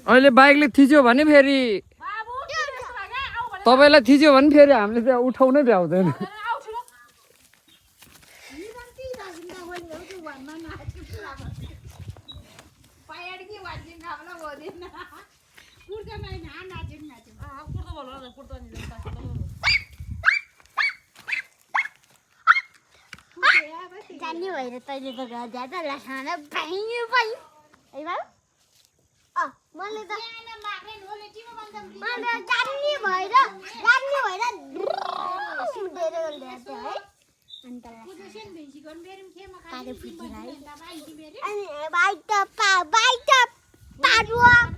अहिले बाइकले थिच्यो भने फेरि तपाईलाई थिच्यो भने फेरि हामीले त्यहाँ उठाउनै भ्याउँदैन जान्ने भएर तैँले त घर जाँदा लासाना पाइयो पाइ है बाउ मैले त जान्ने भएर है अन्त अनि बाइक त पारुवा